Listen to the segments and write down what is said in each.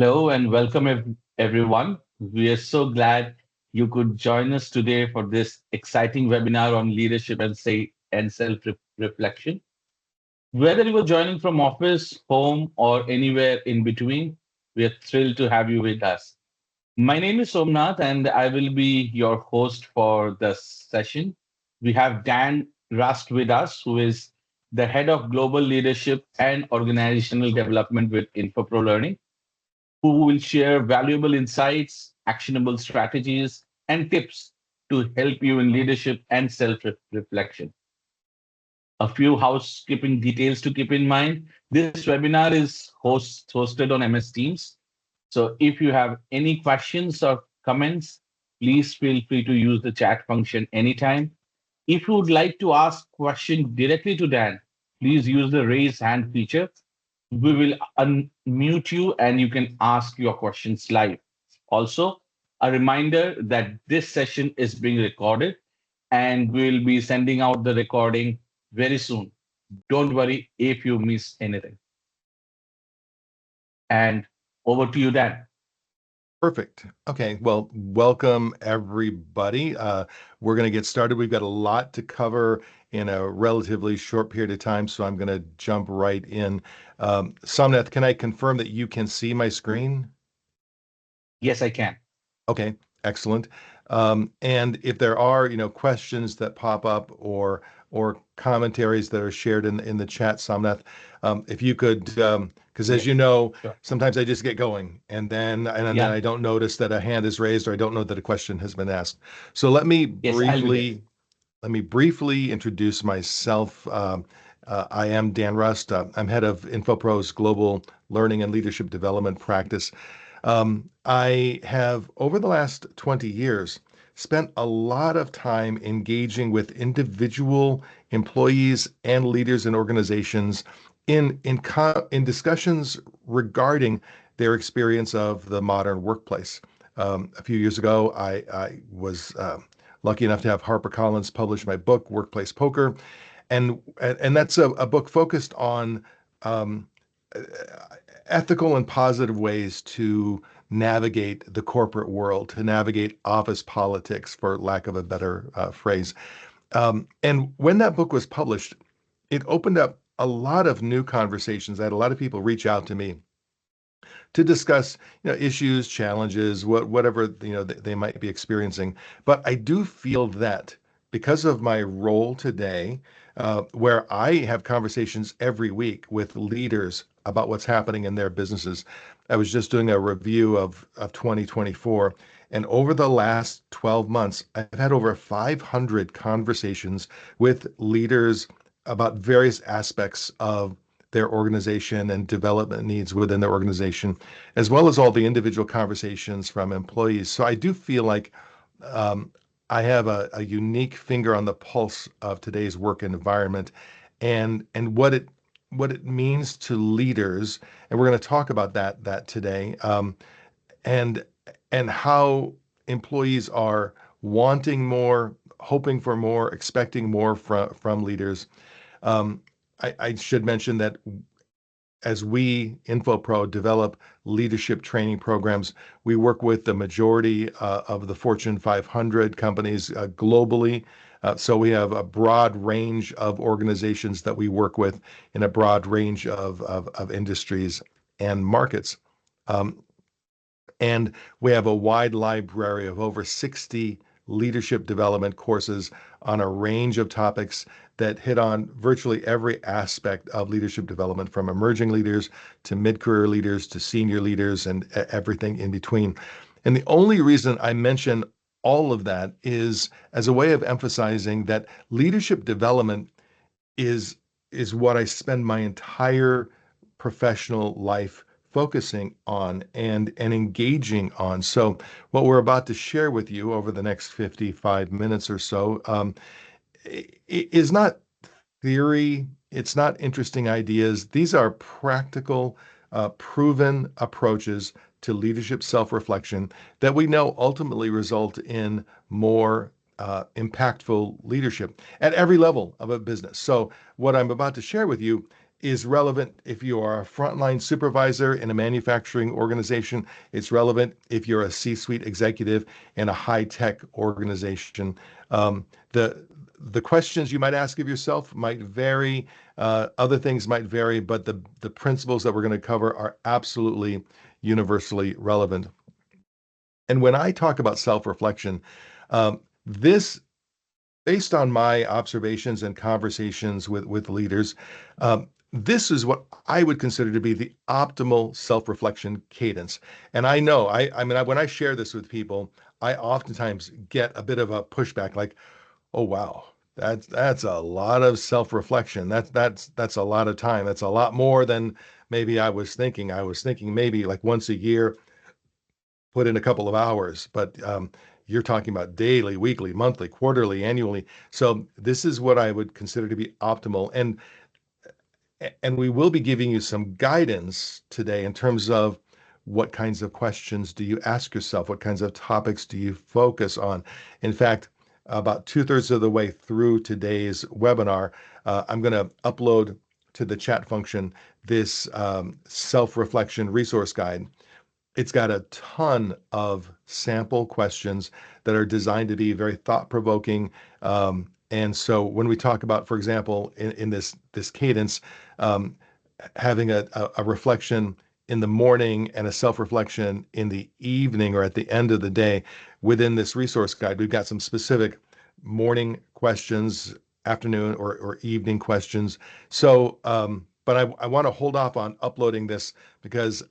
Hello and welcome everyone. We are so glad you could join us today for this exciting webinar on leadership and self reflection. Whether you are joining from office, home, or anywhere in between, we are thrilled to have you with us. My name is Somnath, and I will be your host for the session. We have Dan Rust with us, who is the head of global leadership and organizational development with Infopro Learning, who will share valuable insights, actionable strategies, and tips to help you in leadership and self reflection. A few housekeeping details to keep in mind. This webinar is hosted on MS Teams. So if you have any questions or comments, please feel free to use the chat function anytime. If you would like to ask question directly to Dan, please use the raise hand feature. We will unmute you and you can ask your questions live. Also, a reminder that this session is being recorded and we'll be sending out the recording very soon. Don't worry if you miss anything. And over to you, Dan. Perfect. Okay. Well, welcome everybody. We're going to get started. We've got a lot to cover in a relatively short period of time, so I'm going to jump right in. Somnath, can I confirm that you can see my screen? Yes, I can. Okay, excellent. And if there are, questions that pop up or commentaries that are shared in the chat, Somnath, if you could, because as you Yes, know, sure. sometimes I just get going and then Yeah. I don't notice that a hand is raised or I don't know that a question has been asked. So let me Yes, I'll be there. briefly introduce myself. I am Dan Rust. I'm head of Infopro's global learning and leadership development practice. I have, over the last 20 years, spent a lot of time engaging with individual employees and leaders in organizations in discussions regarding their experience of the modern workplace. A few years ago, I was lucky enough to have HarperCollins publish my book, Workplace Poker, and that's a book focused on um, ethical and positive ways to navigate the corporate world, to navigate office politics, for lack of a better phrase. And when that book was published, it opened up a lot of new conversations. I had a lot of people reach out to me to discuss, issues, challenges, whatever, they might be experiencing. But I do feel that because of my role today, where I have conversations every week with leaders about what's happening in their businesses. I was just doing a review of 2024, and over the last 12 months, I've had over 500 conversations with leaders about various aspects of their organization and development needs within their organization, as well as all the individual conversations from employees. So I do feel like um, I have a unique finger on the pulse of today's work environment and what it means to leaders. And we're going to talk about that today. And and how employees are wanting more, hoping for more, expecting more from leaders. Um, I should mention that as we, InfoPro, develop leadership training programs, we work with the majority of the Fortune 500 companies globally. So we have a broad range of organizations that we work with in a broad range of industries and markets. Um, and we have a wide library of over 60 leadership development courses on a range of topics that hit on virtually every aspect of leadership development, from emerging leaders to mid-career leaders to senior leaders and everything in between. And the only reason I mention all of that is as a way of emphasizing that leadership development is is what I spend my entire professional life focusing on and engaging on. So what we're about to share with you over the next 55 minutes or so is not theory. It's not interesting ideas. These are practical, proven approaches to leadership self-reflection that we know ultimately result in more impactful leadership at every level of a business. So what I'm about to share with you is relevant if you are a frontline supervisor in a manufacturing organization. It's relevant if you're a C-suite executive in a high-tech organization. The questions you might ask of yourself might vary. Other things might vary, but the principles that we're going to cover are absolutely universally relevant. And when I talk about self-reflection, this based on my observations and conversations with leaders, this is what I would consider to be the optimal self-reflection cadence. And I know, when I share this with people, I oftentimes get a bit of a pushback, like, "Oh wow, that's a lot of self-reflection. That's a lot of time. That's a lot more than maybe I was thinking. I was thinking maybe like once a year, put in a couple of hours, but you're talking about daily, weekly, monthly, quarterly, annually. So this is what I would consider to be optimal. And we will be giving you some guidance today in terms of what kinds of questions do you ask yourself? What kinds of topics do you focus on? In fact, about two-thirds of the way through today's webinar, I'm going to upload to the chat function this self-reflection resource guide. It's got a ton of sample questions that are designed to be very thought-provoking. And so when we talk about, for example, in this cadence, um, having a reflection in the morning and a self-reflection in the evening or at the end of the day, within this resource guide, we've got some specific morning questions, afternoon or evening questions. So, but I want to hold off on uploading this because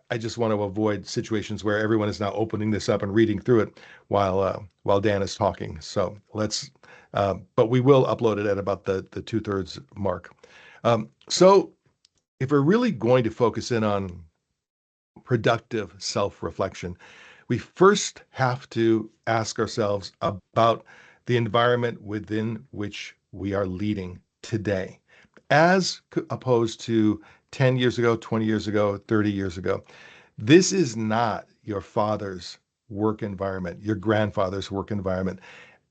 I just want to avoid situations where everyone is now opening this up and reading through it while Dan is talking. So but we will upload it at about the two-thirds mark. So if we're really going to focus in on productive self-reflection, we first have to ask ourselves about the environment within which we are leading today, as opposed to 10 years ago, 20 years ago, 30 years ago. This is not your father's work environment, your grandfather's work environment.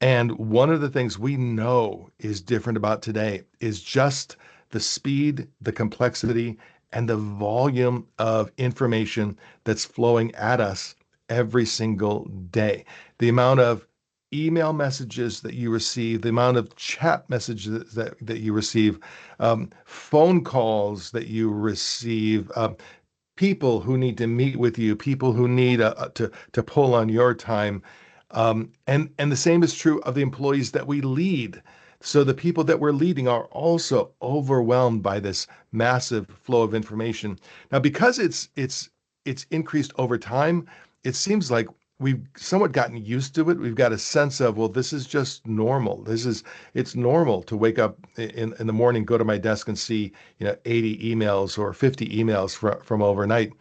And one of the things we know is different about today is just the speed, the complexity, and the volume of information that's flowing at us every single day. The amount of email messages that you receive, the amount of chat messages that you receive, phone calls that you receive, people who need to meet with you, people who need to pull on your time, and the same is true of the employees that we lead. So the people that we're leading are also overwhelmed by this massive flow of information. Now, because it's increased over time, it seems like we've somewhat gotten used to it. We've got a sense of, well, this is just normal. It's normal to wake up in the morning, go to my desk and see, 80 emails or 50 emails from overnight.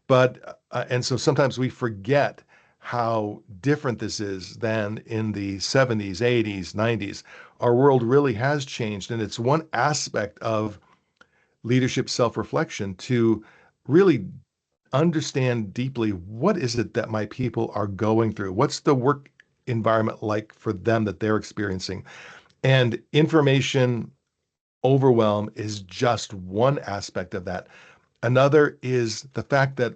And so sometimes we forget how different this is than in the 70s, 80s, 90s. Our world really has changed, and it's one aspect of leadership self-reflection to really understand deeply what is it that my people are going through? What's the work environment like for them that they're experiencing? And information overwhelm is just one aspect of that. Another is the fact that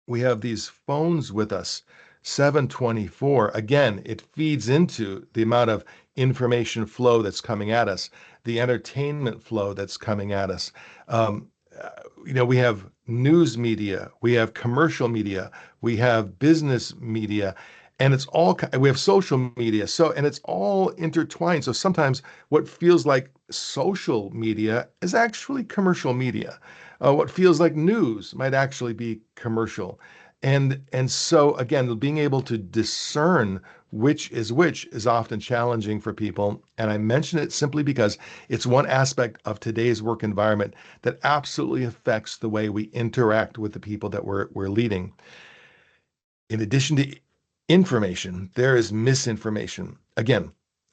we have these phones with us 724. Again, it feeds into the amount of information flow that's coming at us, the entertainment flow that's coming at us. Um, we have news media, we have commercial media, we have business media, and we have social media. And it's all intertwined. So sometimes what feels like social media is actually commercial media. What feels like news might actually be commercial. And so again, being able to discern which is often challenging for people. And I mention it simply because it's one aspect of today's work environment that absolutely affects the way we interact with the people that we're leading. In addition to information, there is misinformation. Again,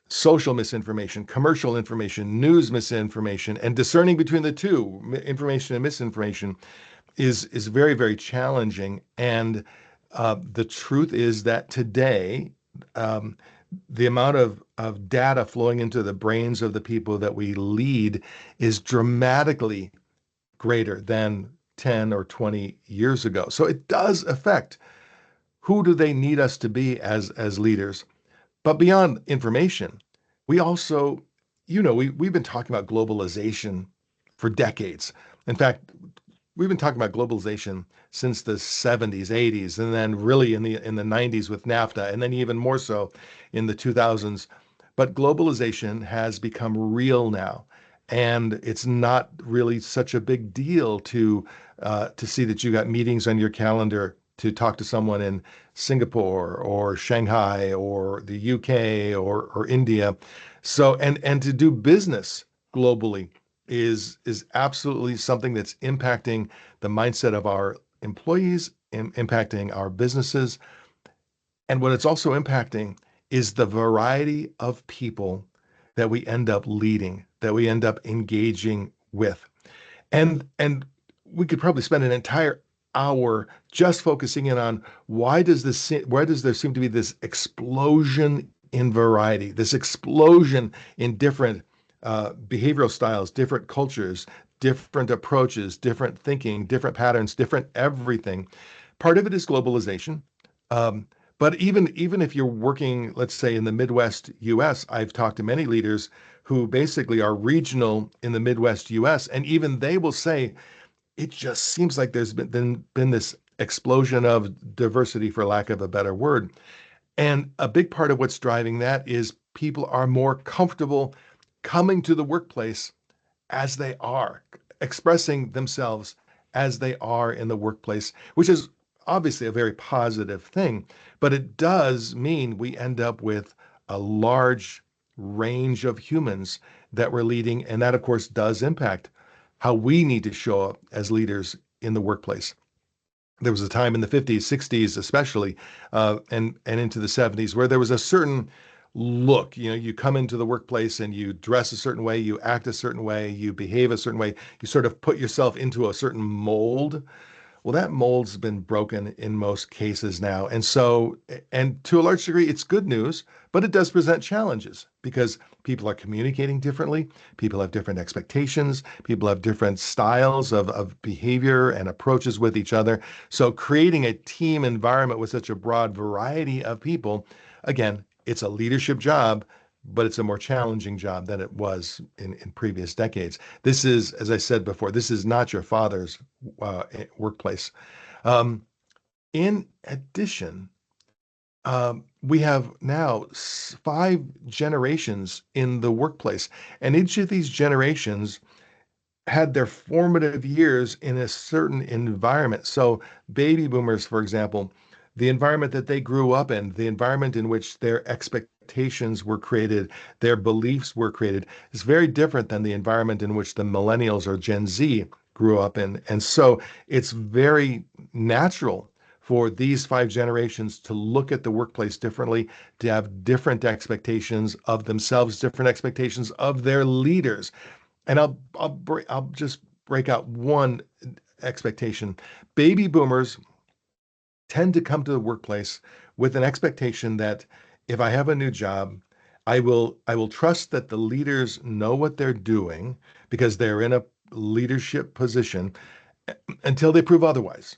social misinformation, commercial information, news misinformation, and discerning between the two, information and misinformation, is very, very challenging. And the truth is that today, um, The amount of data flowing into the brains of the people that we lead is dramatically greater than 10 or 20 years ago. So it does affect who do they need us to be as leaders. But beyond information, we also, we've been talking about globalization for decades. In fact, we've been talking about globalization since the 70s, 80s, and then really in the 90s with NAFTA, and then even more so in the 2000s. But globalization has become real now, and it's not really such a big deal to see that you got meetings on your calendar to talk to someone in Singapore or Shanghai or the UK or India. So and to do business globally is absolutely something that's impacting the mindset of our employees, impacting our businesses. And what it's also impacting is the variety of people that we end up leading, that we end up engaging with. And we could probably spend an entire hour just focusing in on why does there seem to be this explosion in variety, this explosion in different behavioral styles, different cultures, different approaches, different thinking, different patterns, different everything. Part of it is globalization. Um, but even if you're working, let's say in the Midwest US, I've talked to many leaders who basically are regional in the Midwest US, and even they will say it just seems like there's been this explosion of diversity, for lack of a better word. And a big part of what's driving that is people are more comfortable coming to the workplace as they are, expressing themselves as they are in the workplace, which is obviously a very positive thing. But it does mean we end up with a large range of humans that we're leading. And that, of course, does impact how we need to show up as leaders in the workplace. There was a time in the 50s, 60s, especially, and into the 70s, where there was a certain look. You come into the workplace and you dress a certain way, you act a certain way, you behave a certain way, you sort of put yourself into a certain mold. Well, that mold's been broken in most cases now. And to a large degree, it's good news, but it does present challenges because people are communicating differently. People have different expectations. People have different styles of behavior and approaches with each other. So creating a team environment with such a broad variety of people, again, it's a leadership job, but it's a more challenging job than it was in previous decades. This is, as I said before, this is not your father's workplace. Um, in addition, we have now five generations in the workplace, and each of these generations had their formative years in a certain environment. So, baby boomers, for example, the environment that they grew up in, the environment in which their expectations were created, their beliefs were created, is very different than the environment in which the millennials or Gen Z grew up in. And so, it's very natural for these five generations to look at the workplace differently, to have different expectations of themselves, different expectations of their leaders. And I'll just break out one expectation. Baby boomers tend to come to the workplace with an expectation that if I have a new job, I will trust that the leaders know what they're doing because they're in a leadership position until they prove otherwise.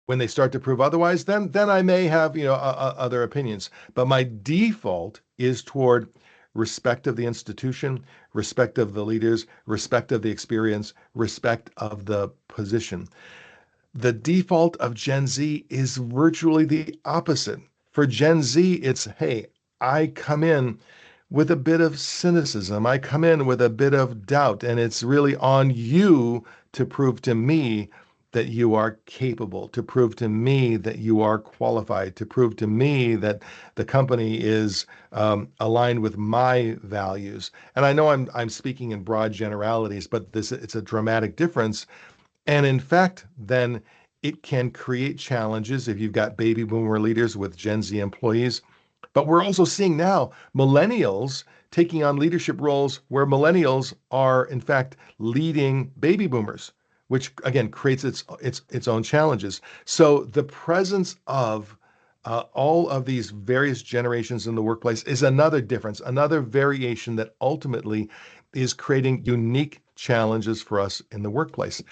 When they start to prove otherwise, then I may have other opinions. But my default is toward respect of the institution, respect of the leaders, respect of the experience, respect of the position. The default of Gen Z is virtually the opposite. For Gen Z, it's, hey, I come in with a bit of cynicism. I come in with a bit of doubt, and it's really on you to prove to me that you are capable, to prove to me that you are qualified, to prove to me that the company is aligned with my values. And I know I'm speaking in broad generalities, but this it's a dramatic difference. And in fact, then it can create challenges if you've got baby boomer leaders with Gen Z employees. But we're also seeing now millennials taking on leadership roles where millennials are, in fact, leading baby boomers, which again creates its own challenges. So the presence of all of these various generations in the workplace is another difference, another variation that ultimately is creating unique challenges for us in the workplace.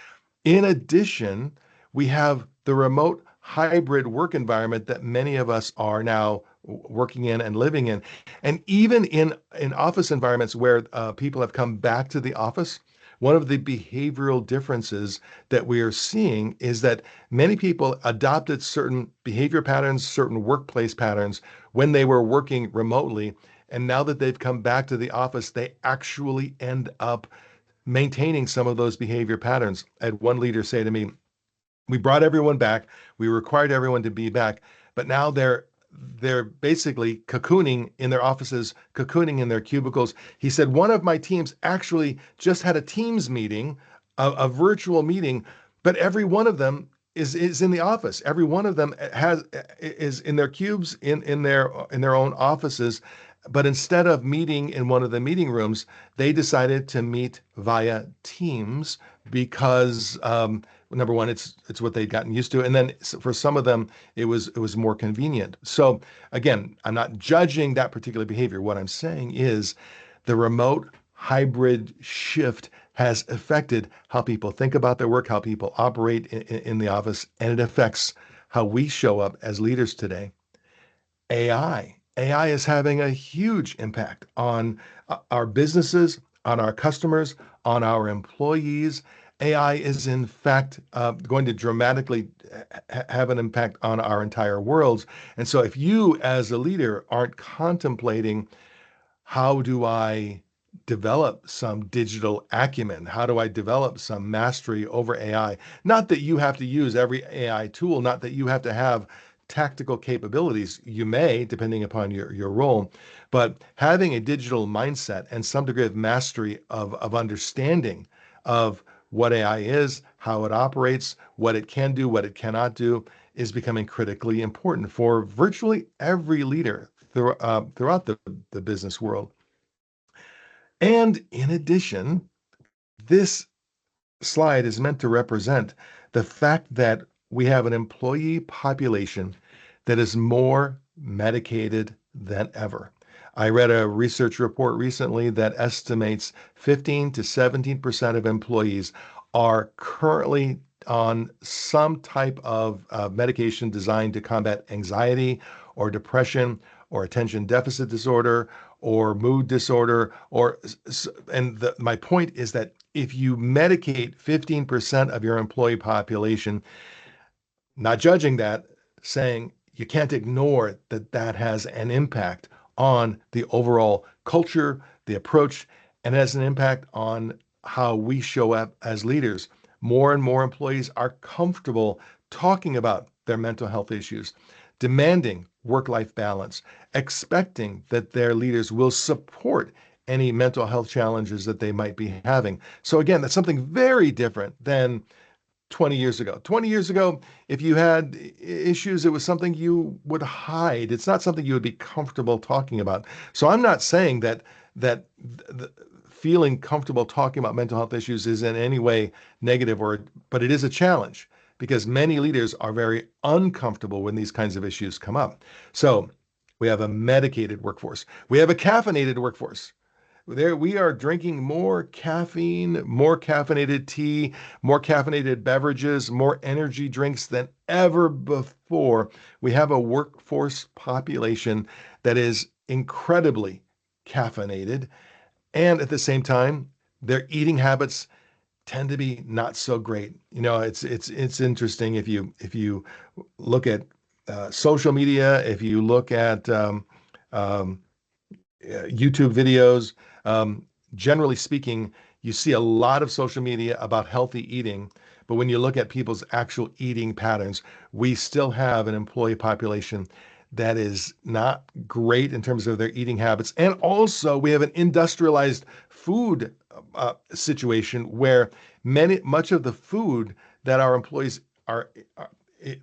In addition, we have the remote hybrid work environment that many of us are now working in and living in. And even in office environments where people have come back to the office, one of the behavioral differences that we are seeing is that many people adopted certain behavior patterns, certain workplace patterns when they were working remotely. And now that they've come back to the office, they actually end up maintaining some of those behavior patterns. I had one leader say to me, we brought everyone back, we required everyone to be back, but now they're basically cocooning in their offices, cocooning in their cubicles. He said one of my teams actually just had a Teams meeting, a virtual meeting, but every one of them is in the office. Every one of them is in their cubes in their own offices. But instead of meeting in one of the meeting rooms, they decided to meet via Teams because number one, it's what they'd gotten used to, and then for some of them, it was more convenient. So again, I'm not judging that particular behavior. What I'm saying is the remote hybrid shift has affected how people think about their work, how people operate in the office, and it affects how we show up as leaders today. AI. AI is having a huge impact on our businesses, on our customers, on our employees. AI is, in fact, going to dramatically have an impact on our entire worlds. And so, if you as a leader aren't contemplating how do I develop some digital acumen? How do I develop some mastery over AI? Not that you have to use every AI tool, not that you have to have tactical capabilities. You may, depending upon your role, but having a digital mindset and some degree of mastery of understanding of what AI is, how it operates, what it can do, what it cannot do, is becoming critically important for virtually every leader throughout the business world. And in addition, this slide is meant to represent the fact that we have an employee population that is more medicated than ever. I read a research report recently that estimates 15 to 17% of employees are currently on some type of medication designed to combat anxiety or depression or attention deficit disorder or mood disorder my point is that if you medicate 15% of your employee population, not judging that, saying you can't ignore that that has an impact on the overall culture, the approach, and has an impact on how we show up as leaders. More and more employees are comfortable talking about their mental health issues, demanding work life balance, expecting that their leaders will support any mental health challenges that they might be having. So, again, that's something very different than 20 years ago. 20 years ago, if you had issues, it was something you would hide. It's not something you would be comfortable talking about. So I'm not saying that feeling comfortable talking about mental health issues is in any way negative but it is a challenge because many leaders are very uncomfortable when these kinds of issues come up. So we have a medicated workforce. We have a caffeinated workforce. There we are drinking more caffeine, more caffeinated tea, more caffeinated beverages, more energy drinks than ever before. We have a workforce population that is incredibly caffeinated, and at the same time, their eating habits tend to be not so great. It's interesting if you look at social media, if you look at um, YouTube videos. Um, Generally speaking, you see a lot of social media about healthy eating, but when you look at people's actual eating patterns, we still have an employee population that is not great in terms of their eating habits. And also, we have an industrialized food situation where much of the food that our employees are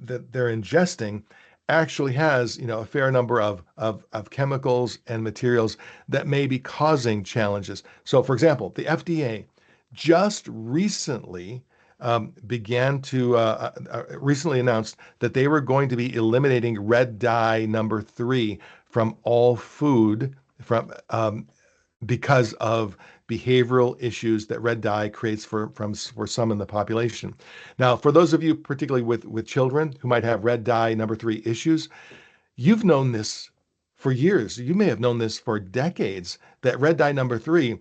that they're ingesting actually has, a fair number of chemicals and materials that may be causing challenges. So, for example, the FDA just recently began to recently announced that they were going to be eliminating red dye number three from all food from because of behavioral issues that red dye creates for some in the population. Now, for those of you, particularly with children who might have red dye number three issues, you've known this for years. You may have known this for decades that red dye number three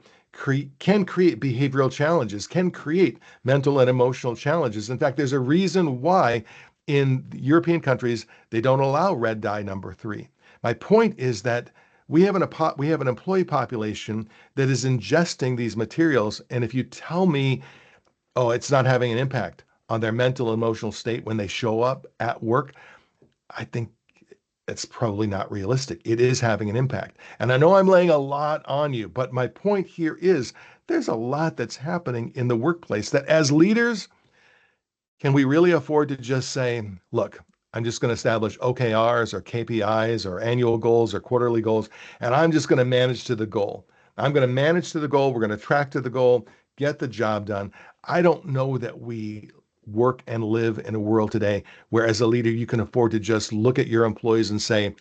can create behavioral challenges, can create mental and emotional challenges. In fact, there's a reason why in European countries they don't allow red dye number three. My point is that we have an employee population that is ingesting these materials, and if you tell me, oh, it's not having an impact on their mental and emotional state when they show up at work, I think it's probably not realistic. It is having an impact. And I know I'm laying a lot on you, but my point here is there's a lot that's happening in the workplace that as leaders, can we really afford to just say, look, I'm just going to establish OKRs or KPIs or annual goals or quarterly goals, and I'm just going to manage to the goal. I'm going to manage to the goal. We're going to track to the goal, get the job done. I don't know that we work and live in a world today where, as a leader, you can afford to just look at your employees and say,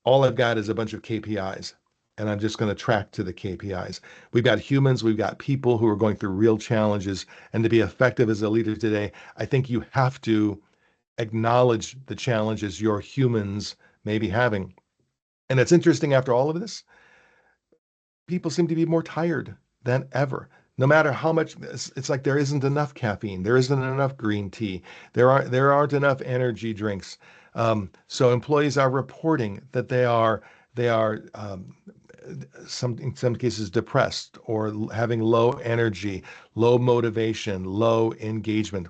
all I've got is a bunch of KPIs and I'm just going to track to the KPIs. We've got humans, we've got people who are going through real challenges. And to be effective as a leader today, I think you have to acknowledge the challenges your humans may be having. And it's interesting after all of this, people seem to be more tired than ever. No matter how much, it's like there isn't enough caffeine, there isn't enough green tea, there aren't enough energy drinks. So employees are reporting that they are in some cases depressed or having low energy, low motivation, low engagement.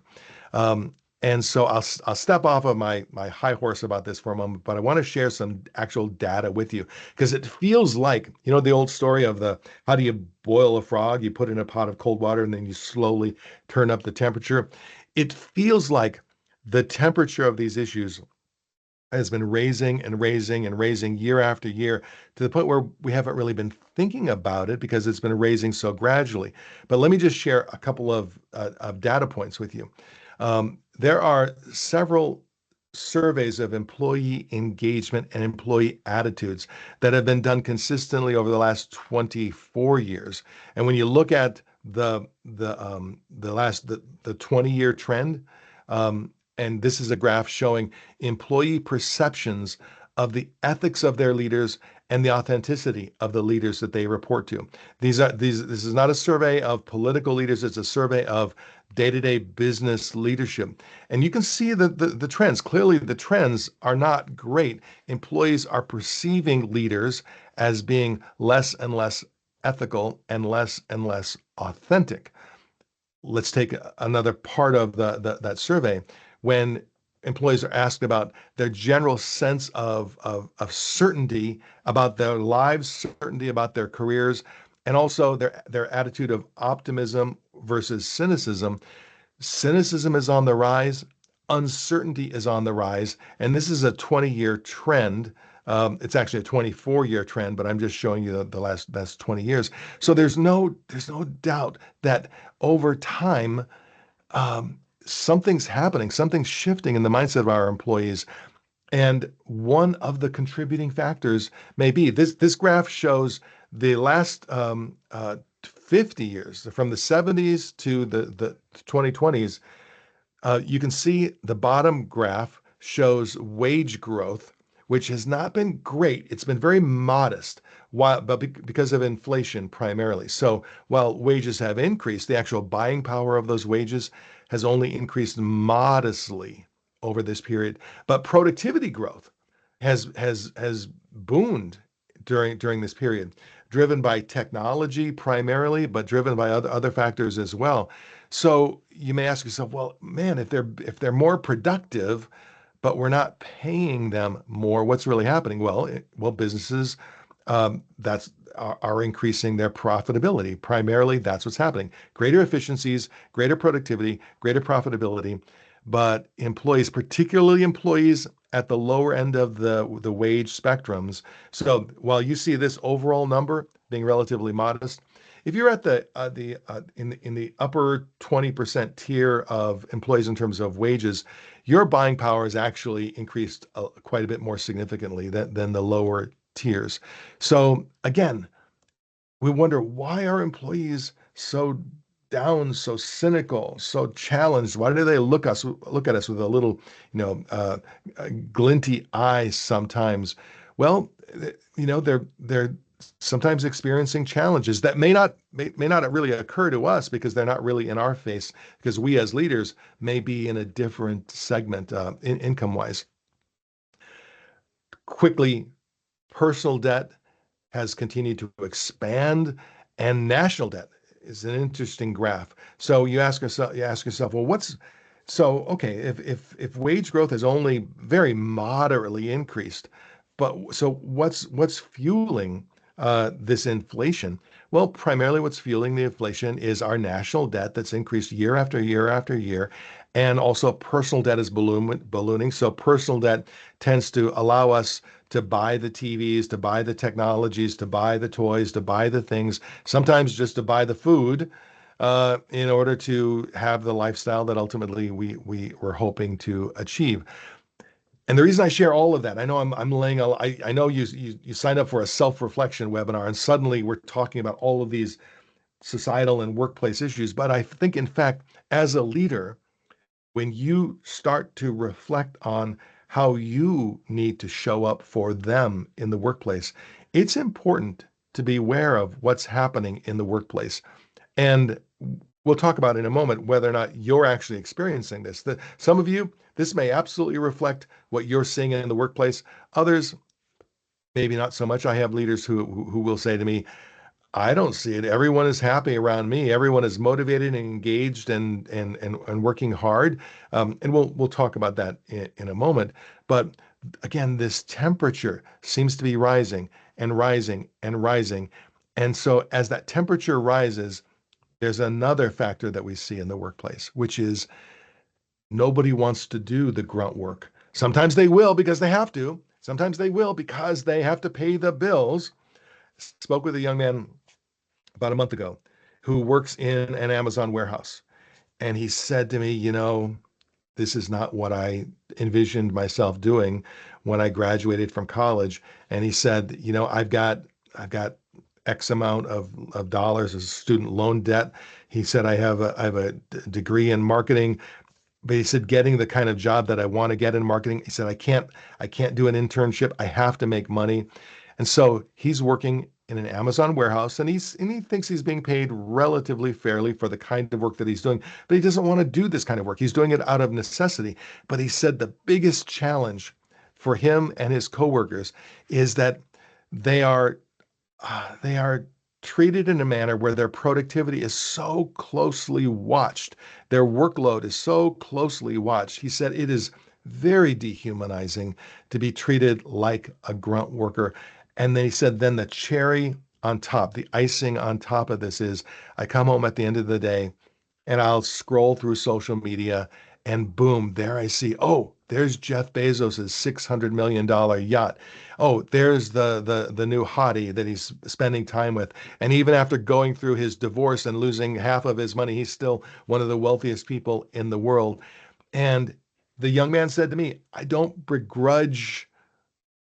Um, and so I'll step off of my high horse about this for a moment, but I want to share some actual data with you because it feels like, the old story of the how do you boil a frog? You put in a pot of cold water and then you slowly turn up the temperature. It feels like the temperature of these issues has been raising and raising and raising year after year to the point where we haven't really been thinking about it because it's been raising so gradually. But let me just share a couple of data points with you. There are several surveys of employee engagement and employee attitudes that have been done consistently over the last 24 years. And when you look at the 20-year trend, and this is a graph showing employee perceptions of the ethics of their leaders and the authenticity of the leaders that they report to. This is not a survey of political leaders, it's a survey of day-to-day business leadership. And you can see the trends. Clearly, the trends are not great. Employees are perceiving leaders as being less and less ethical and less authentic. Let's take another part of that survey. When employees are asked about their general sense of certainty about their lives, certainty about their careers, and also their attitude of optimism versus cynicism. Cynicism is on the rise, uncertainty is on the rise, and this is a 20-year trend. It's actually a 24-year trend, but I'm just showing you the last 20 years. So there's no doubt that over time, something's happening, something's shifting in the mindset of our employees. And one of the contributing factors may be this graph shows the last 50 years, from the 70s to the 2020s. You can see the bottom graph shows wage growth, which has not been great. It's been very modest, because of inflation primarily. So while wages have increased, the actual buying power of those wages has only increased modestly over this period. But productivity growth has boomed during this period, driven by technology primarily, but driven by other factors as well. So you may ask yourself, well, man, if they're more productive, but we're not paying them more, what's really happening? Well, businesses that's are increasing their profitability. Primarily, that's what's happening. Greater efficiencies, greater productivity, greater profitability. But employees, particularly employees at the lower end of the wage spectrums. So while you see this overall number being relatively modest, if you're at the in the upper 20% tier of employees in terms of wages, your buying power is actually increased quite a bit more significantly than the lower tiers. So again, we wonder, why are employees so down, so cynical, so challenged? Why do they look at us with a little, glinty eye sometimes? Well, they're sometimes experiencing challenges that may not really occur to us because they're not really in our face, because we as leaders may be in a different segment, income wise. Quickly, personal debt has continued to expand, and national debt is an interesting graph. So you ask yourself, well, okay, if wage growth has only very moderately increased, but so what's fueling this inflation? Well, primarily what's fueling the inflation is our national debt that's increased year after year after year. And also personal debt is ballooning. So personal debt tends to allow us to buy the TVs, to buy the technologies, to buy the toys, to buy the things, sometimes just to buy the food, in order to have the lifestyle that ultimately we were hoping to achieve. And the reason I share all of that, I know I'm laying a, I know you signed up for a self-reflection webinar, and suddenly we're talking about all of these societal and workplace issues. But I think, in fact, as a leader, when you start to reflect on how you need to show up for them in the workplace, it's important to be aware of what's happening in the workplace. And we'll talk about in a moment whether or not you're actually experiencing this. Some of you, this may absolutely reflect what you're seeing in the workplace. Others, maybe not so much. I have leaders who will say to me, I don't see it. Everyone is happy around me. Everyone is motivated and engaged and working hard. And we'll talk about that in a moment. But again, this temperature seems to be rising and rising and rising. And so as that temperature rises, there's another factor that we see in the workplace, which is nobody wants to do the grunt work. Sometimes they will because they have to. Sometimes they will because they have to pay the bills. Spoke with a young man about a month ago who works in an Amazon warehouse. And he said to me, this is not what I envisioned myself doing when I graduated from college. And he said, I've got X amount of dollars as student loan debt. He said, I have a degree in marketing, but he said, getting the kind of job that I want to get in marketing, he said, I can't do an internship. I have to make money. And so he's working in an Amazon warehouse, and he thinks he's being paid relatively fairly for the kind of work that he's doing, but he doesn't want to do this kind of work. He's doing it out of necessity. But he said the biggest challenge for him and his coworkers is that they are they are treated in a manner where their productivity is so closely watched. Their workload is so closely watched. He said it is very dehumanizing to be treated like a grunt worker. And then he said, then the cherry on top, the icing on top of this is I come home at the end of the day and I'll scroll through social media, and boom, there I see, oh, there's Jeff Bezos's $600 million yacht. Oh, there's the new hottie that he's spending time with. And even after going through his divorce and losing half of his money, he's still one of the wealthiest people in the world. And the young man said to me, I don't begrudge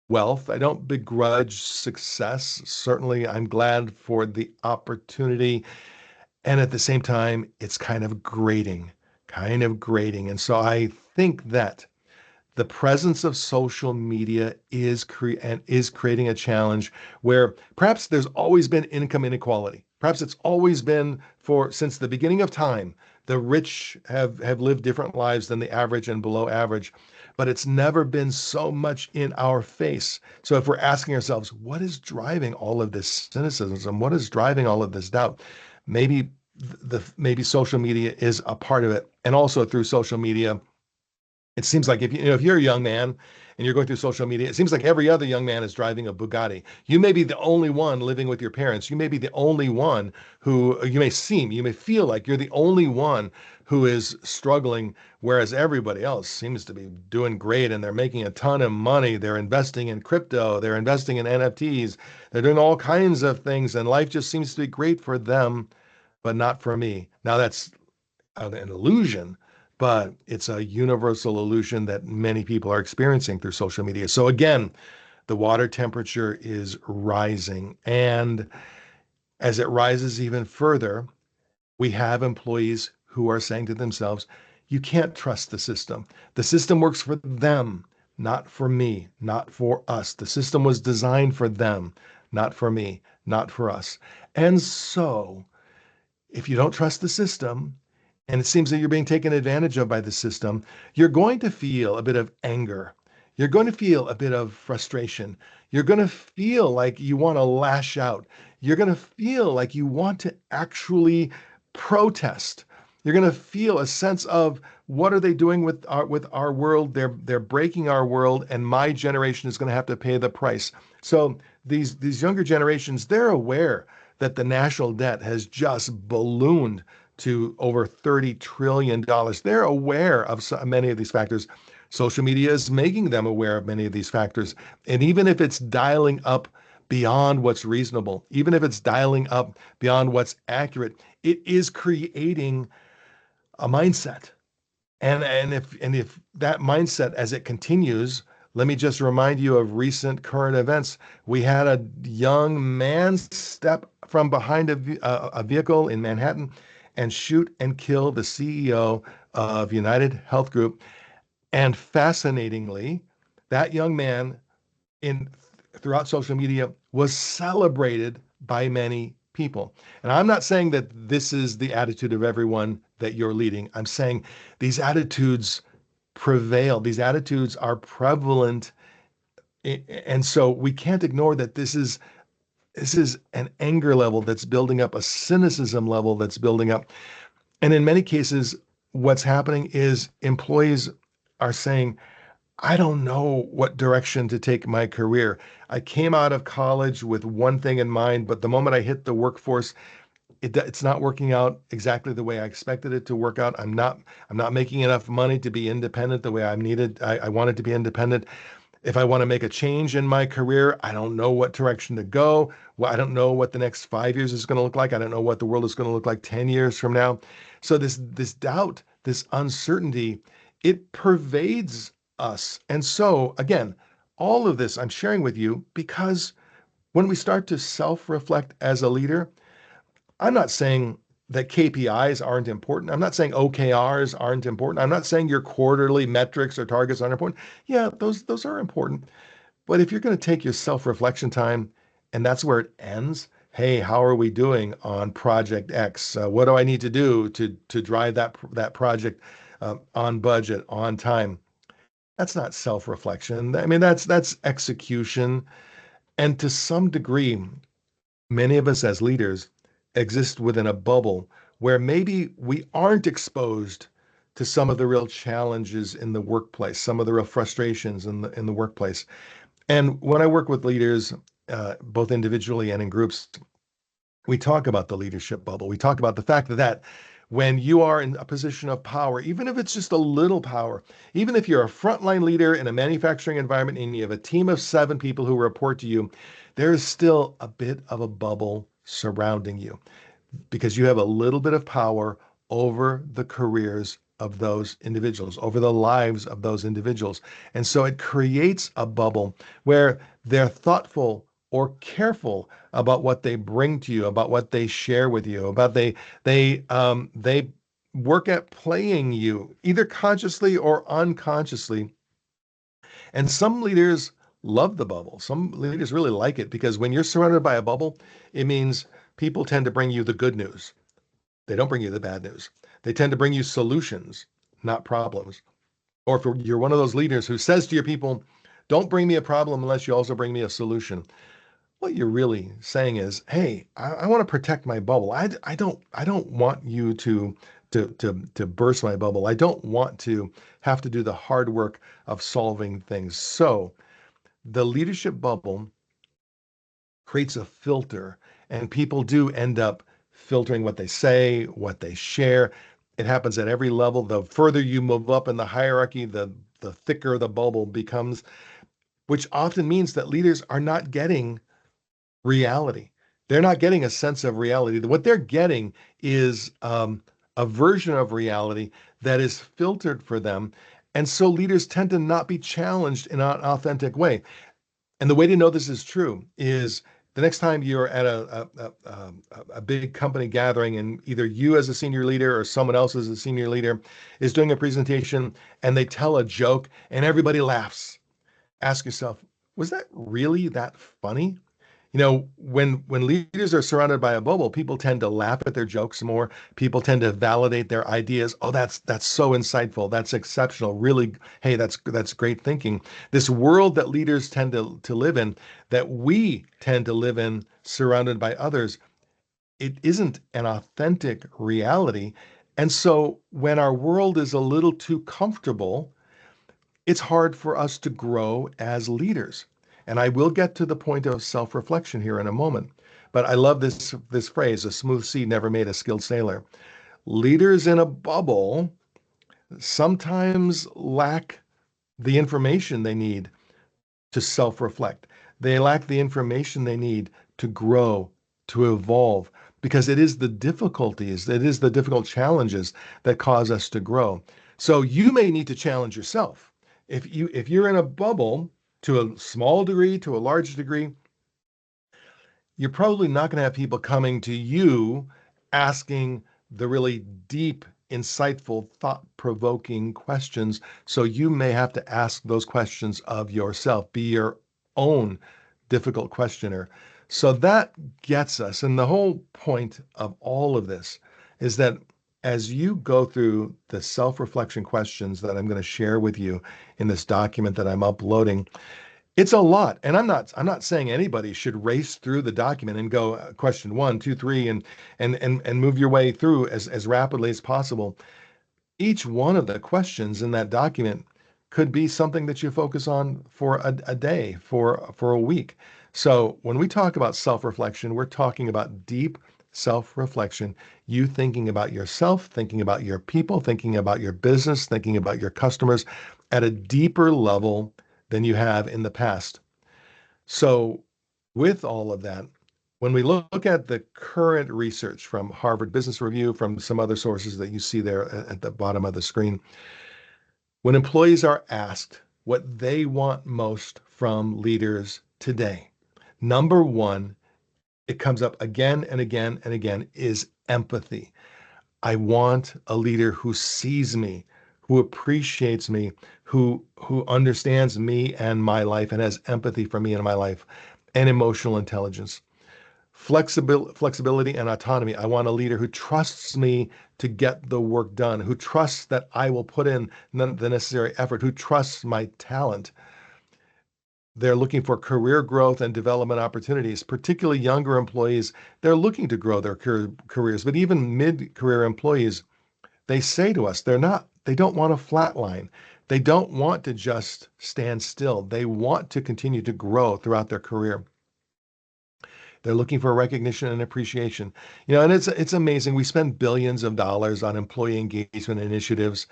wealth. I don't begrudge success. Certainly, I'm glad for the opportunity, and at the same time, it's kind of grating, kind of grating. And so I think that the presence of social media is creating a challenge where perhaps there's always been income inequality. Perhaps it's always been for since the beginning of time. The rich have lived different lives than the average and below average, but it's never been so much in our face. So if we're asking ourselves, what is driving all of this cynicism? What is driving all of this doubt? Maybe maybe social media is a part of it. And also through social media, it seems like if you're a young man and you're going through social media, it seems like every other young man is driving a Bugatti. You may be the only one living with your parents. You may be the only one you may feel like you're the only one who is struggling, whereas everybody else seems to be doing great and they're making a ton of money. They're investing in crypto, they're investing in NFTs, they're doing all kinds of things, and life just seems to be great for them, but not for me. Now, that's an illusion, but it's a universal illusion that many people are experiencing through social media. So, again, the water temperature is rising. And as it rises even further, we have employees who are saying to themselves, you can't trust the system. The system works for them, not for me, not for us. The system was designed for them, not for me, not for us. And so, if you don't trust the system, and it seems that you're being taken advantage of by the system, you're going to feel a bit of anger. You're going to feel a bit of frustration. You're going to feel like you want to lash out. You're going to feel like you want to actually protest. You're going to feel a sense of what are they doing with our world? They're breaking our world, and my generation is going to have to pay the price. So these younger generations, they're aware that the national debt has just ballooned to over $30 trillion. They're aware of many of these factors. Social media is making them aware of many of these factors. And even if it's dialing up beyond what's reasonable, even if it's dialing up beyond what's accurate, it is creating a mindset. And if that mindset, as it continues, let me just remind you of recent current events. We had a young man step from behind a vehicle in Manhattan and shoot and kill the CEO of United Health Group. And fascinatingly, that young man in throughout social media was celebrated by many people. And I'm not saying that this is the attitude of everyone that you're leading. I'm saying these attitudes prevail. These attitudes are prevalent. And so we can't ignore that this is an anger level that's building up, a cynicism level that's building up. And in many cases, what's happening is employees are saying, I don't know what direction to take my career. I came out of college with one thing in mind, but the moment I hit the workforce, it's not working out exactly the way I expected it to work out. I'm not making enough money to be independent the way I'm needed. I wanted to be independent. If I want to make a change in my career, I don't know what direction to go. Well, I don't know what the next 5 years is going to look like. I don't know what the world is going to look like 10 years from now. So this doubt, this uncertainty, it pervades us. And so again, all of this I'm sharing with you because when we start to self-reflect as a leader, I'm not saying that KPIs aren't important. I'm not saying OKRs aren't important. I'm not saying your quarterly metrics or targets aren't important. Yeah, those are important. But if you're going to take your self-reflection time and that's where it ends, hey, how are we doing on project X? What do I need to do to drive that project on budget, on time? That's not self-reflection. I mean, that's execution. And to some degree, many of us as leaders exist within a bubble where maybe we aren't exposed to some of the real challenges in the workplace, some of the real frustrations in the workplace. And when I work with leaders, both individually and in groups, we talk about the leadership bubble. We talk about the fact that when you are in a position of power, even if it's just a little power, even if you're a frontline leader in a manufacturing environment and you have a team of 7 people who report to you, there is still a bit of a bubble surrounding you because you have a little bit of power over the careers of those individuals, over the lives of those individuals. And so it creates a bubble where they're thoughtful or careful about what they bring to you, about what they share with you, about they work at playing you either consciously or unconsciously. And some leaders love the bubble. Some leaders really like it because when you're surrounded by a bubble, it means people tend to bring you the good news. They don't bring you the bad news. They tend to bring you solutions, not problems. Or if you're one of those leaders who says to your people, don't bring me a problem unless you also bring me a solution. What you're really saying is, hey, I want to protect my bubble. I don't want you to burst my bubble. I don't want to have to do the hard work of solving things. So the leadership bubble creates a filter, and people do end up filtering what they say, what they share. It happens at every level. The further you move up in the hierarchy, the thicker the bubble becomes, which often means that leaders are not getting reality. They're not getting a sense of reality. What they're getting is a version of reality that is filtered for them. And so leaders tend to not be challenged in an authentic way. And the way to know this is true is the next time you're at a big company gathering and either you as a senior leader or someone else as a senior leader is doing a presentation and they tell a joke and everybody laughs. Ask yourself, was that really that funny? When leaders are surrounded by a bubble, people tend to laugh at their jokes more. People tend to validate their ideas. Oh, that's so insightful. That's exceptional. Really, hey, that's great thinking. This world that leaders tend to live in, that we tend to live in, surrounded by others, it isn't an authentic reality. And so when our world is a little too comfortable, it's hard for us to grow as leaders. And I will get to the point of self-reflection here in a moment. But I love this phrase, a smooth sea never made a skilled sailor. Leaders in a bubble sometimes lack the information they need to self-reflect. They lack the information they need to grow, to evolve, because it is the difficulties, it is the difficult challenges that cause us to grow. So you may need to challenge yourself. If you're in a bubble to a small degree, to a large degree, you're probably not going to have people coming to you asking the really deep, insightful, thought provoking questions. So you may have to ask those questions of yourself, be your own difficult questioner. So that gets us. And the whole point of all of this is that as you go through the self reflection questions that I'm going to share with you in this document that I'm uploading, it's a lot, and I'm not saying anybody should race through the document and go question one, two, three, and move your way through as rapidly as possible. Each one of the questions in that document could be something that you focus on for a day, for a week. So when we talk about self-reflection, we're talking about deep self-reflection, you thinking about yourself, thinking about your people, thinking about your business, thinking about your customers at a deeper level than you have in the past. So, with all of that, when we look at the current research from Harvard Business Review, from some other sources that you see there at the bottom of the screen, when employees are asked what they want most from leaders today, number one, it comes up again and again and again, is empathy. I want a leader who sees me, who appreciates me, who understands me and my life and has empathy for me and my life, and emotional intelligence. Flexibility and autonomy. I want a leader who trusts me to get the work done, who trusts that I will put in the necessary effort, who trusts my talent. They're looking for career growth and development opportunities, particularly younger employees. They're looking to grow their careers, but even mid-career employees, they say to us they don't want to flatline. They don't want to just stand still. They want to continue to grow throughout their career. They're looking for recognition and appreciation. And it's amazing. We spend billions of dollars on employee engagement initiatives,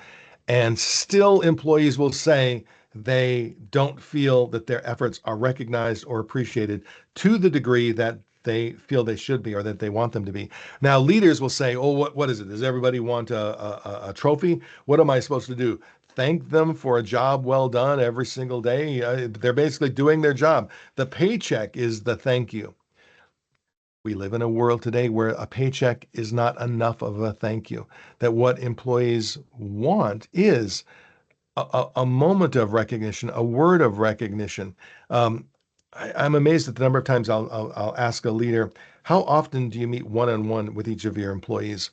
and still employees will say they don't feel that their efforts are recognized or appreciated to the degree that they feel they should be or that they want them to be. Now, leaders will say, oh, what is it? Does everybody want a trophy? What am I supposed to do? Thank them for a job well done every single day. They're basically doing their job. The paycheck is the thank you. We live in a world today where a paycheck is not enough of a thank you. That what employees want is a moment of recognition, a word of recognition. I'm amazed at the number of times I'll ask a leader, how often do you meet one-on-one with each of your employees?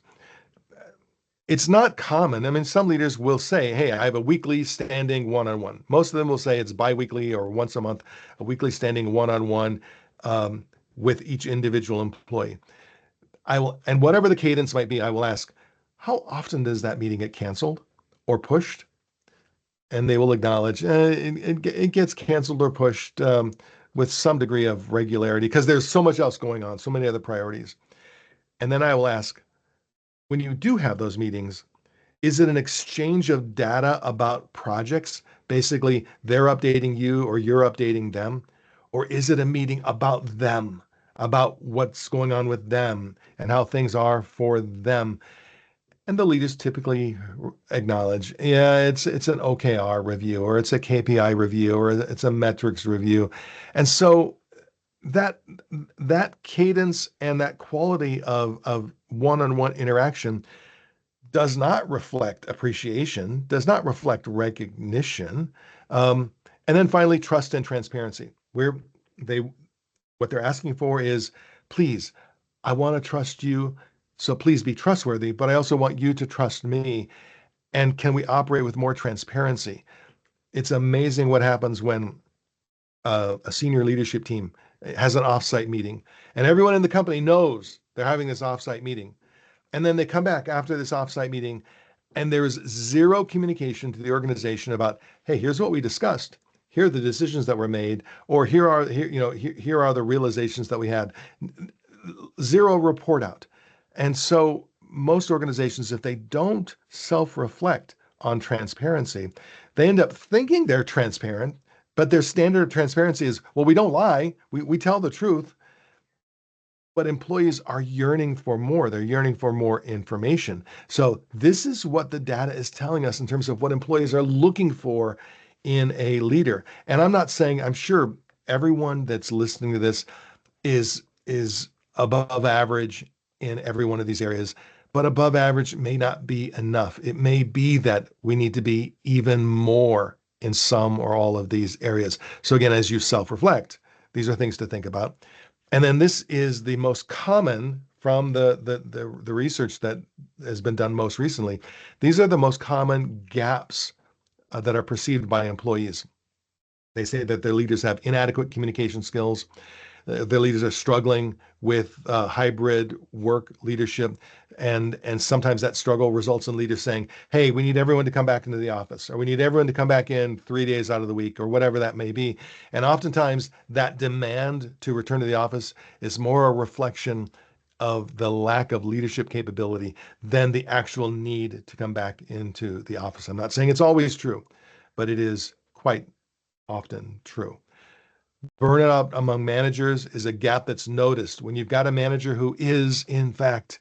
It's not common. I mean, some leaders will say, hey, I have a weekly standing one-on-one. Most of them will say it's biweekly or once a month, a weekly standing one-on-one um, with each individual employee. And whatever the cadence might be, I will ask, how often does that meeting get canceled or pushed? And they will acknowledge it gets canceled or pushed with some degree of regularity because there's so much else going on, so many other priorities. And then I will ask, when you do have those meetings, Is it an exchange of data about projects? Basically, they're updating you or you're updating them. Or is it a meeting about them, about what's going on with them and how things are for them? And the leaders typically acknowledge, yeah, it's an OKR review or it's a KPI review or it's a metrics review. And so that that cadence and that quality of one-on-one interaction does not reflect appreciation, does not reflect recognition. Um, and then finally, trust and transparency, where they what they're asking for is, please, I want to trust you, so please be trustworthy, but I also want you to trust me. And can we operate with more transparency? It's amazing what happens when a senior leadership team has an offsite meeting, and everyone in the company knows they're having this offsite meeting. And then they come back after this offsite meeting and there is zero communication to the organization about, hey, here's what we discussed. Here are the decisions that were made, or here are the realizations that we had. Zero report out. And so most organizations, if they don't self-reflect on transparency, they end up thinking they're transparent, but their standard of transparency is, well, we don't lie, we tell the truth, but employees are yearning for more. They're yearning for more information. So this is what the data is telling us in terms of what employees are looking for in a leader. And I'm not saying, I'm sure everyone that's listening to this is above average in every one of these areas, but above average may not be enough. It may be that we need to be even more in some or all of these areas. So again, as you self-reflect, these are things to think about. And then this is the most common from the research that has been done most recently. These are the most common gaps that are perceived by employees. They say that their leaders have inadequate communication skills, their leaders are struggling with hybrid work leadership, and sometimes that struggle results in leaders saying, "Hey, we need everyone to come back into the office, or we need everyone to come back in 3 days out of the week, or whatever that may be." And oftentimes, that demand to return to the office is more a reflection of the lack of leadership capability than the actual need to come back into the office. I'm not saying it's always true, but it is quite often true. Burnout among managers is a gap that's noticed when you've got a manager who is, in fact,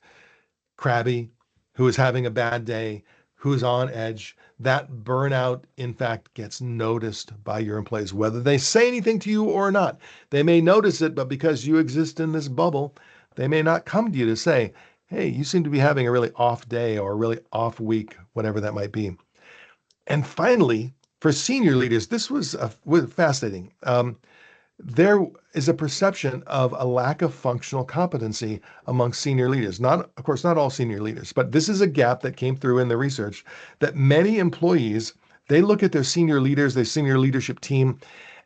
crabby, who is having a bad day, who's on edge. That burnout, in fact, gets noticed by your employees, whether they say anything to you or not. They may notice it, but because you exist in this bubble, they may not come to you to say, hey, you seem to be having a really off day or a really off week, whatever that might be. And finally, for senior leaders, this was fascinating. There is a perception of a lack of functional competency among senior leaders. Not, of course, not all senior leaders, but this is a gap that came through in the research that many employees, they look at their senior leaders, their senior leadership team,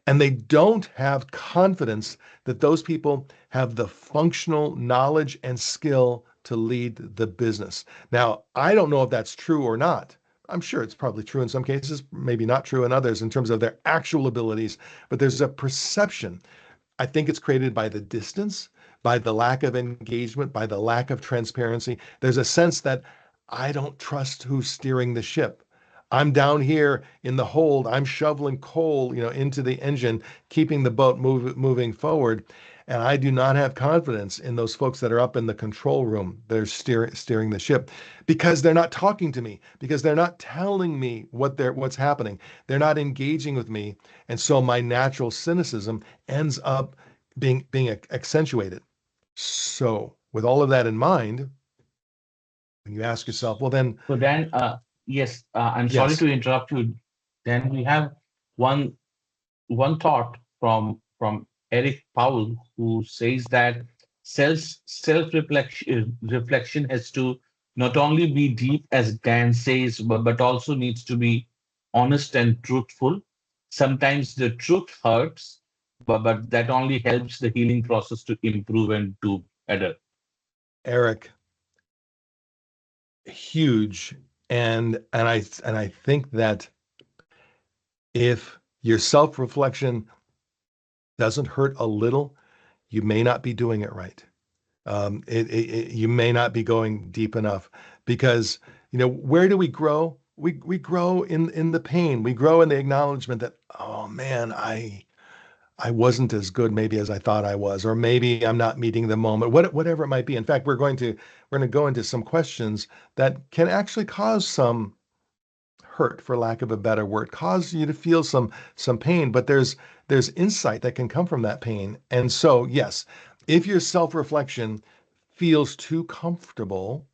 and they don't have confidence that those people have the functional knowledge and skill to lead the business. Now, I don't know if that's true or not. I'm sure it's probably true in some cases, maybe not true in others in terms of their actual abilities, but there's a perception. I think it's created by the distance, by the lack of engagement, by the lack of transparency. There's a sense that I don't trust who's steering the ship. I'm down here in the hold. I'm shoveling coal, into the engine, keeping the boat moving forward. And I do not have confidence in those folks that are up in the control room. They're steering the ship because they're not talking to me, because they're not telling me what's happening. They're not engaging with me. And so my natural cynicism ends up being accentuated. So, with all of that in mind, when you ask yourself, well, then, So then, yes, I'm sorry yes, to interrupt you. Then we have one one thought from Eric Powell, who says that self reflection has to not only be deep, as Dan says, but also needs to be honest and truthful. Sometimes the truth hurts, but that only helps the healing process to improve and do better. Eric, huge, and I think that if your self-reflection doesn't hurt a little, you may not be doing it right. You may not be going deep enough because Where do we grow? We grow in the pain. We grow in the acknowledgement that, oh man, I wasn't as good maybe as I thought I was, or maybe I'm not meeting the moment, whatever it might be. In fact, we're going to go into some questions that can actually cause some hurt, for lack of a better word, cause you to feel some pain, but there's insight that can come from that pain. And so, yes, if your self-reflection feels too comfortable,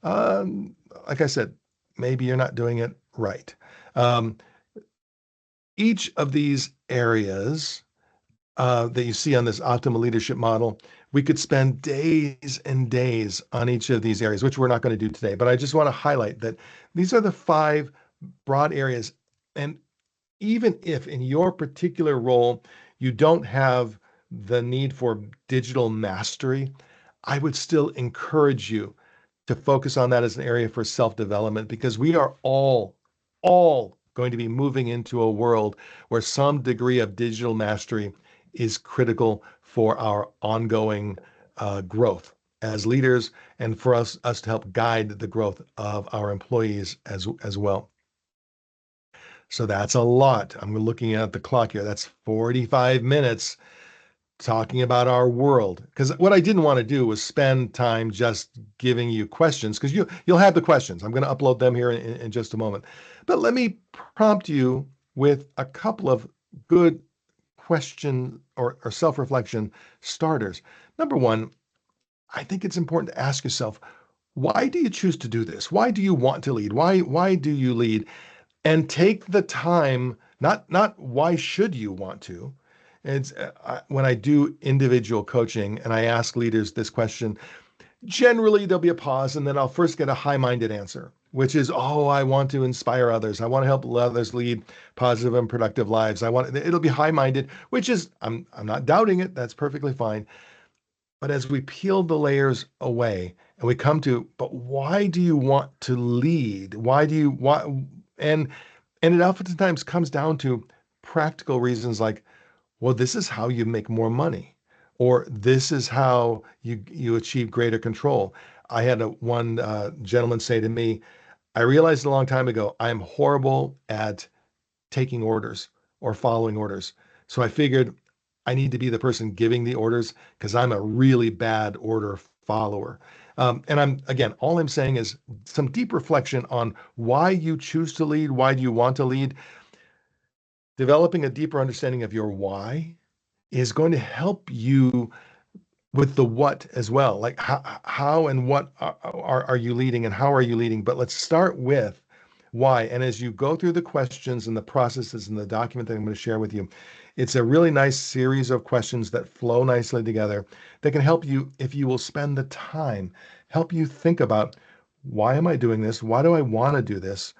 um, like I said, maybe you're not doing it right. Um, each of these areas that you see on this optimal leadership model, we could spend days and days on each of these areas, which we're not going to do today. But I just want to highlight that these are the 5 broad areas. And even if in your particular role you don't have the need for digital mastery, I would still encourage you to focus on that as an area for self-development, because we are all going to be moving into a world where some degree of digital mastery is critical for our ongoing growth as leaders, and for us to help guide the growth of our employees as well. So that's a lot. I'm looking at the clock here. That's 45 minutes talking about our world. Because what I didn't want to do was spend time just giving you questions, because you'll have the questions. I'm going to upload them here in just a moment. But let me prompt you with a couple of good question or self-reflection starters. Number one, I think it's important to ask yourself, why do you choose to do this? Why do you want to lead? Why do you lead? And take the time, not why should you want to. It's when I do individual coaching and I ask leaders this question, generally there'll be a pause, and then I'll first get a high-minded answer, which is, oh, I want to inspire others. I want to help others lead positive and productive lives. It'll be high-minded, which is, I'm not doubting it. That's perfectly fine. But as we peel the layers away and we come to, but why do you want to lead? Why? And and it oftentimes comes down to practical reasons like, well, this is how you make more money, or this is how you achieve greater control. I had one gentleman say to me, I realized a long time ago, I'm horrible at taking orders or following orders. So I figured I need to be the person giving the orders, because I'm a really bad order follower. And all I'm saying is some deep reflection on why you choose to lead. Why do you want to lead? Developing a deeper understanding of your why is going to help you with the what as well. Like how and what are you leading, and how are you leading? But let's start with why. And as you go through the questions and the processes and the document that I'm going to share with you, it's a really nice series of questions that flow nicely together that can help you, if you will spend the time, help you think about, why am I doing this? Why do I want to do this?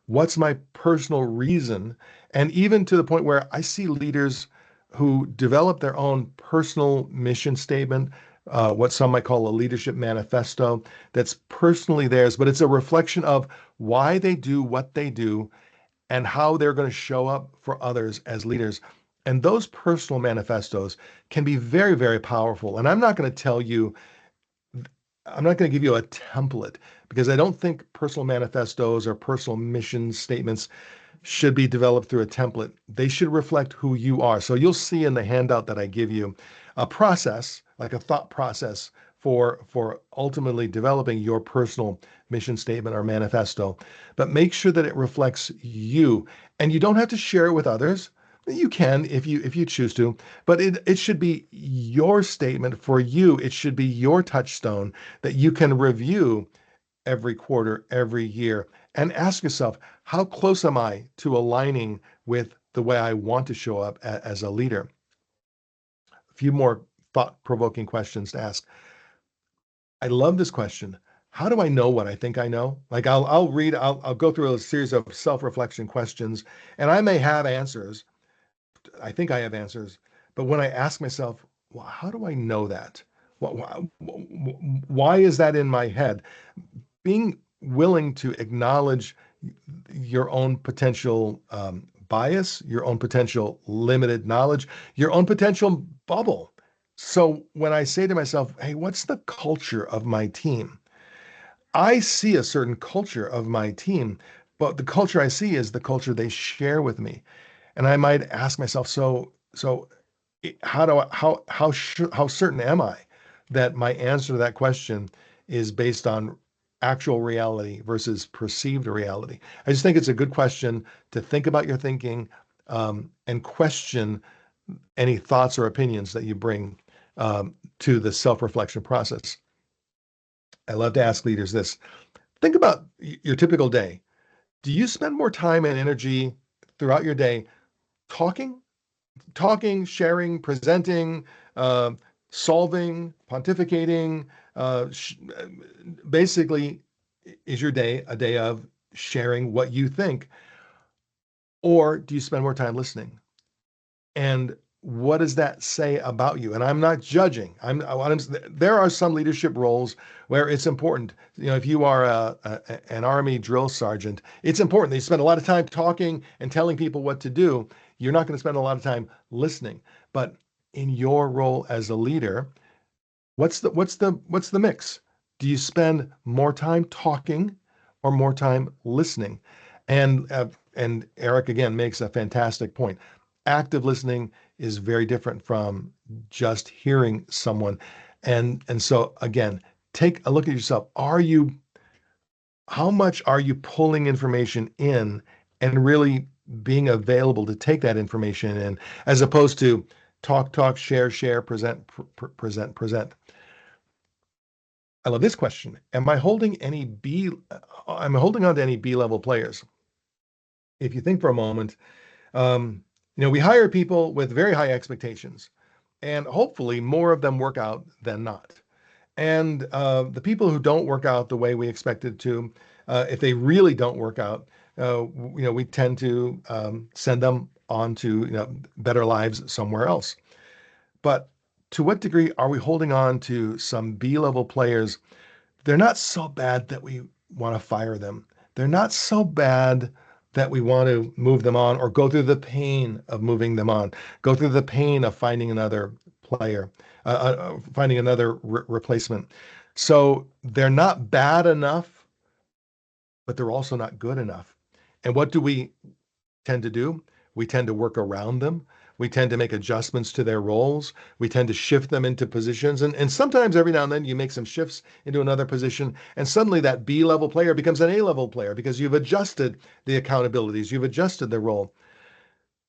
What's my personal reason? And even to the point where I see leaders who develop their own personal mission statement, what some might call a leadership manifesto, that's personally theirs, but it's a reflection of why they do what they do and how they're going to show up for others as leaders. And those personal manifestos can be very, very powerful. And I'm not going to give you a template, because I don't think personal manifestos or personal mission statements should be developed through a template. They should reflect who you are. So you'll see in the handout that I give you a process, like a thought process for ultimately developing your personal mission statement or manifesto. But make sure that it reflects you. And you don't have to share it with others. You can if you choose to, but it should be your statement for you. It should be your touchstone that you can review every quarter, every year, and ask yourself, how close am I to aligning with the way I want to show up as a leader? A few more thought-provoking questions to ask. I love this question. How do I know what I think I know? Like I'll go through a series of self-reflection questions, and I may have answers. I think I have answers, but when I ask myself, well, how do I know that? Why is that in my head? Being willing to acknowledge your own potential bias, your own potential limited knowledge, your own potential bubble. So when I say to myself, hey, what's the culture of my team? I see a certain culture of my team, but the culture I see is the culture they share with me. And I might ask myself, how do I, how certain am I that my answer to that question is based on actual reality versus perceived reality? I just think it's a good question to think about your thinking, and question any thoughts or opinions that you bring, to the self-reflection process. I love to ask leaders this. Think about your typical day. Do you spend more time and energy throughout your day talking, sharing, presenting, uh, solving, pontificating? Basically, is your day a day of sharing what you think, or do you spend more time listening? And what does that say about you? And I'm not judging. There are some leadership roles where it's important. If you are an Army drill sergeant, it's important that you spend a lot of time talking and telling people what to do. You're not going to spend a lot of time listening. But in your role as a leader, what's the mix? Do you spend more time talking or more time listening? And Eric again makes a fantastic point. Active listening is very different from just hearing someone. And so again, take a look at yourself. How much are you pulling information in and really being available to take that information in, as opposed to talk, share, present, present? I love this question. I'm holding on to any B level players. If you think for a moment, we hire people with very high expectations, and hopefully more of them work out than not. And the people who don't work out the way we expected to, if they really don't work out, we tend to send them on to better lives somewhere else. But to what degree are we holding on to some B level players? They're not so bad that we want to fire them. They're not so bad that we want to move them on or go through the pain of moving them on, go through the pain of finding another player, finding another replacement. So they're not bad enough, but they're also not good enough. And what do we tend to do? We tend to work around them. We tend to make adjustments to their roles. We tend to shift them into positions. And sometimes every now and then you make some shifts into another position. And suddenly that B level player becomes an A level player because you've adjusted the accountabilities, you've adjusted the role.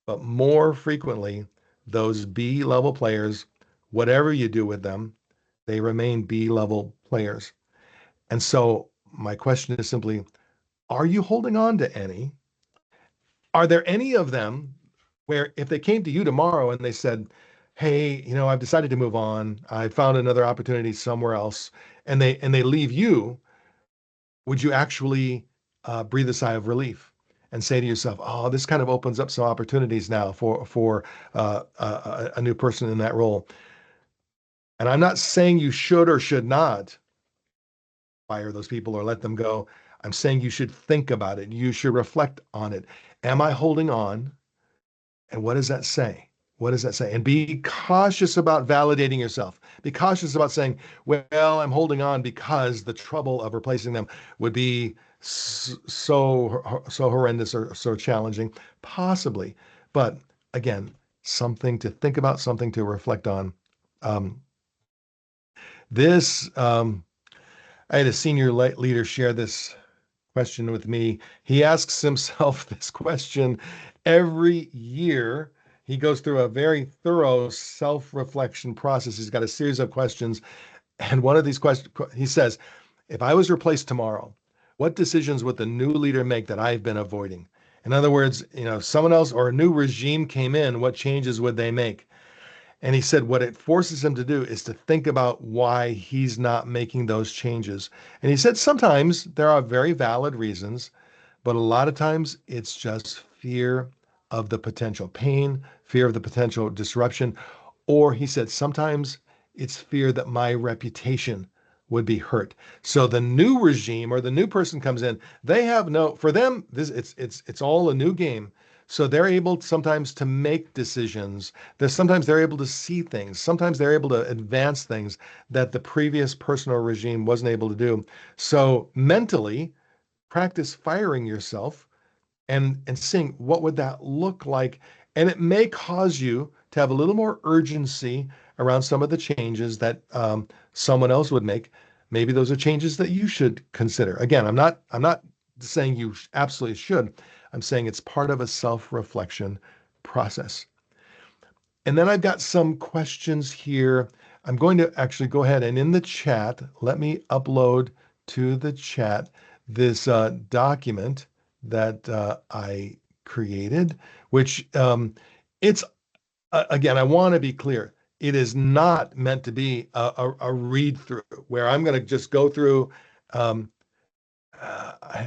But more frequently, those B level players, whatever you do with them, they remain B level players. And so my question is simply, are you holding on to any? Are there any of them where if they came to you tomorrow and they said, "Hey, I've decided to move on. I found another opportunity somewhere else," and they leave you, would you actually breathe a sigh of relief and say to yourself, "Oh, this kind of opens up some opportunities now for a new person in that role"? And I'm not saying you should or should not fire those people or let them go. I'm saying you should think about it. You should reflect on it. Am I holding on? And what does that say? What does that say? And be cautious about validating yourself. Be cautious about saying, well, I'm holding on because the trouble of replacing them would be so horrendous or so challenging. Possibly. But again, something to think about, something to reflect on. Um, this, I had a senior leader share this question with me. He asks himself this question every year. He goes through a very thorough self-reflection process. He's got a series of questions. And one of these questions, he says, if I was replaced tomorrow, what decisions would the new leader make that I've been avoiding? In other words, someone else or a new regime came in, what changes would they make? And he said what it forces him to do is to think about why he's not making those changes. And he said sometimes there are very valid reasons, but a lot of times it's just fear of the potential pain, fear of the potential disruption. Or he said sometimes it's fear that my reputation would be hurt. So the new regime or the new person comes in, they have no, for them, this it's all a new game. So they're able sometimes to make decisions. Sometimes they're able to see things. Sometimes they're able to advance things that the previous person or regime wasn't able to do. So mentally, practice firing yourself and seeing what would that look like. And it may cause you to have a little more urgency around some of the changes that someone else would make. Maybe those are changes that you should consider. Again, I'm not saying you absolutely should. I'm saying it's part of a self-reflection process. And then I've got some questions here. I'm going to actually go ahead and in the chat, let me upload to the chat this document that I created, which it's, again, I want to be clear. It is not meant to be a read through where I'm going to just go through. Um, I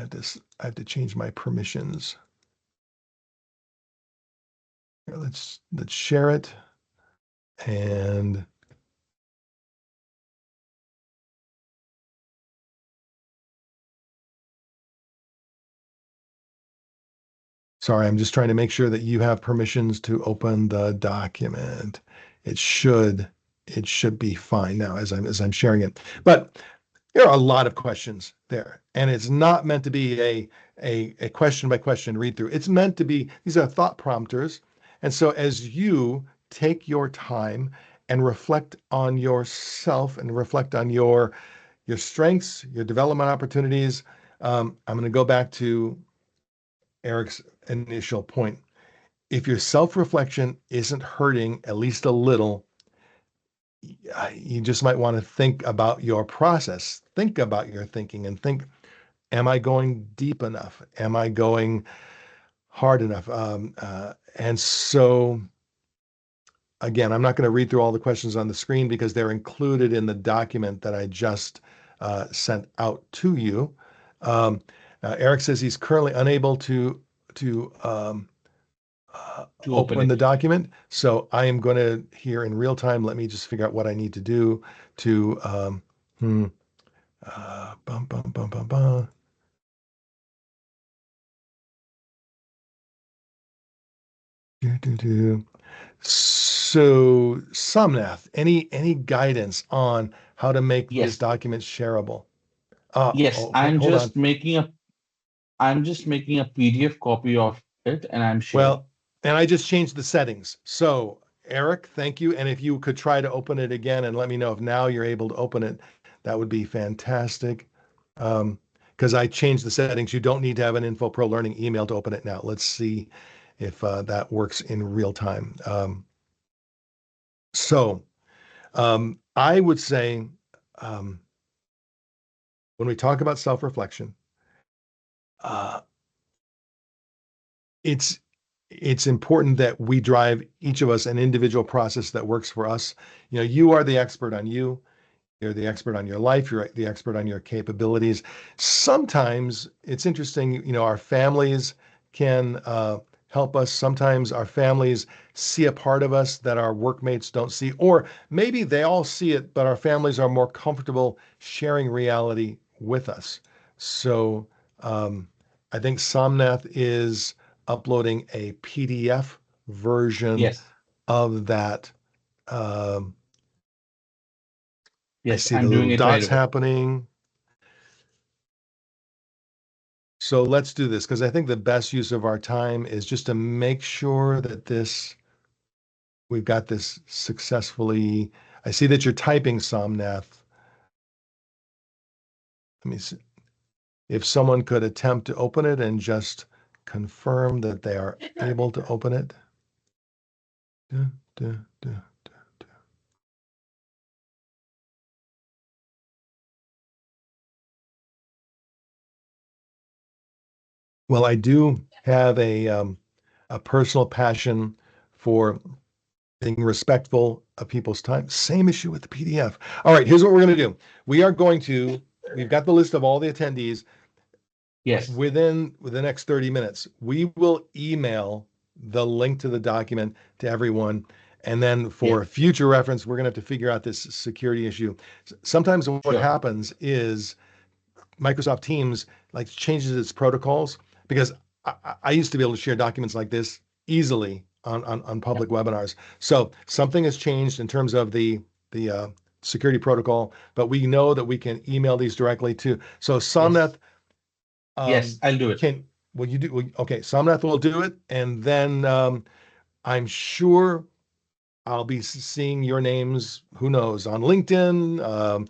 have to change my permissions. Here, let's share it. And sorry, I'm just trying to make sure that you have permissions to open the document. It should it should be fine now as I'm sharing it. But there are a lot of questions there, and it's not meant to be a question by question read through. It's meant to be, these are thought prompters. And so as you take your time and reflect on yourself and reflect on your strengths, your development opportunities, I'm going to go back to Eric's initial point. If your self-reflection isn't hurting at least a little, you just might want to think about your process, think about your thinking, and think, am I going deep enough? Am I going hard enough? And so, again, I'm not going to read through all the questions on the screen because they're included in the document that I just sent out to you. Eric says he's currently unable to open open the it. document. So I am going to here in real time. Let me just figure out what I need to do to hmm, bum, bum, bum, bum, bum. Do, do, do. So Somnath, any guidance on how to make this Yes, document shareable? yes. Oh, hold on. I'm just making a PDF copy of it, and I'm sharing. Well, and I just changed the settings. So Eric, thank you. And if you could try to open it again and let me know if now you're able to open it, that would be fantastic. Because I changed the settings. You don't need to have an Infopro Learning email to open it now. Let's see if that works in real time. So I would say um, when we talk about self-reflection, uh, it's it's important that we drive each of us an individual process that works for us. You know, you are the expert on you. You're the expert on your life. You're the expert on your capabilities. Sometimes it's interesting, you know, our families can help us. Sometimes our families see a part of us that our workmates don't see, or maybe they all see it, but our families are more comfortable sharing reality with us. So um, I think Somnath is uploading a PDF version Yes, of that. Um, I yes. see the I'm doing little it right dots away. happening. So let's do this because I think the best use of our time is just to make sure that we've got this successfully. I see that you're typing Somnath. Let me see. If someone could attempt to open it and just confirm that they are able to open it. Duh, duh, duh, duh. Well, I do have a personal passion for being respectful of people's time. Same issue with the PDF. All right, here's what we're going to do. We've got the list of all the attendees. Yes, Within the next 30 minutes, we will email the link to the document to everyone. And then yes. for future reference, we're going to have to figure out this security issue. Sometimes what Sure. happens is Microsoft Teams like changes its protocols because I used to be able to share documents like this easily on Yeah. public webinars. So something has changed in terms of the security protocol, but we know that we can email these directly to. So Yes. Somnath, Yes, um, I'll do it. can will you do? Okay, Somnath will do it, and then I'm sure I'll be seeing your names. Who knows on LinkedIn?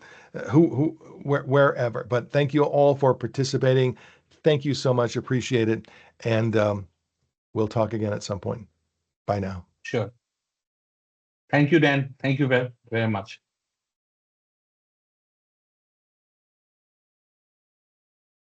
Wherever. But thank you all for participating. Thank you so much. Appreciate it. And we'll talk again at some point. Bye now. Sure. Thank you, Dan. Thank you very, very much.